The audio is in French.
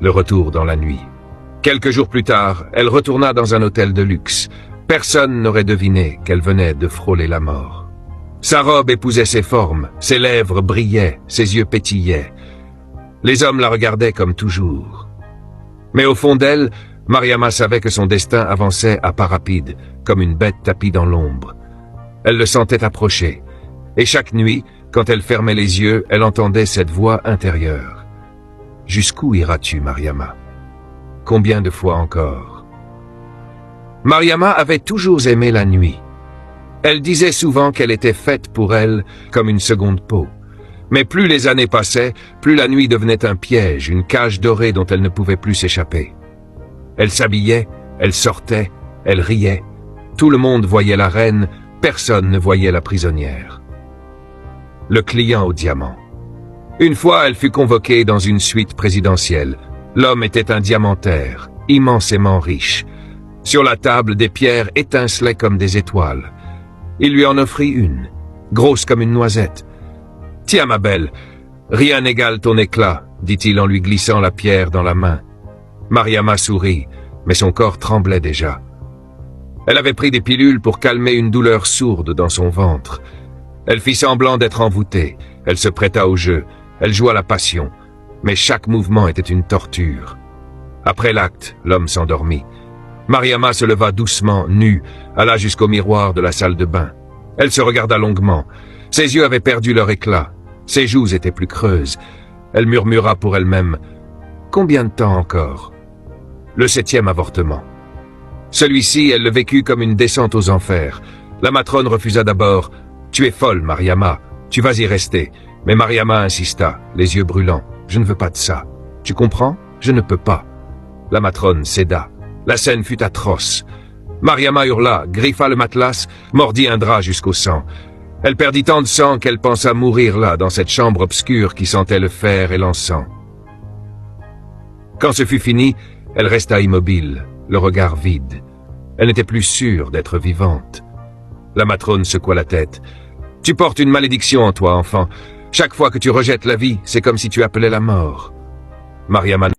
le retour dans la nuit. Quelques jours plus tard, elle retourna dans un hôtel de luxe. Personne n'aurait deviné qu'elle venait de frôler la mort. Sa robe épousait ses formes, ses lèvres brillaient, ses yeux pétillaient. Les hommes la regardaient comme toujours. Mais au fond d'elle, Mariama savait que son destin avançait à pas rapides, comme une bête tapie dans l'ombre. Elle le sentait approcher, et chaque nuit, quand elle fermait les yeux, elle entendait cette voix intérieure. « Jusqu'où iras-tu, Mariama? Combien de fois encore ?» Mariama avait toujours aimé la nuit. Elle disait souvent qu'elle était faite pour elle comme une seconde peau. Mais plus les années passaient, plus la nuit devenait un piège, une cage dorée dont elle ne pouvait plus s'échapper. Elle s'habillait, elle sortait, elle riait. Tout le monde voyait la reine, personne ne voyait la prisonnière. Le client au diamant. Une fois, elle fut convoquée dans une suite présidentielle. L'homme était un diamantaire, immensément riche. Sur la table, des pierres étincelaient comme des étoiles. Il lui en offrit une, grosse comme une noisette. « Tiens, ma belle, rien n'égale ton éclat, » dit-il en lui glissant la pierre dans la main. Mariama sourit, mais son corps tremblait déjà. Elle avait pris des pilules pour calmer une douleur sourde dans son ventre. Elle fit semblant d'être envoûtée, elle se prêta au jeu, elle joua la passion, mais chaque mouvement était une torture. Après l'acte, l'homme s'endormit. Mariama se leva doucement, nue, alla jusqu'au miroir de la salle de bain. Elle se regarda longuement. Ses yeux avaient perdu leur éclat. Ses joues étaient plus creuses. Elle murmura pour elle-même « Combien de temps encore ?» Le 7e avortement. Celui-ci, elle le vécut comme une descente aux enfers. La matrone refusa d'abord « Tu es folle, Mariama, tu vas y rester. » Mais Mariama insista, les yeux brûlants. « Je ne veux pas de ça. Tu comprends? Je ne peux pas. » La matrone céda. La scène fut atroce. Mariama hurla, griffa le matelas, mordit un drap jusqu'au sang. Elle perdit tant de sang qu'elle pensa mourir là, dans cette chambre obscure qui sentait le fer et l'encens. Quand ce fut fini, elle resta immobile, le regard vide. Elle n'était plus sûre d'être vivante. La matrone secoua la tête. « Tu portes une malédiction en toi, enfant. Chaque fois que tu rejettes la vie, c'est comme si tu appelais la mort. » Mariama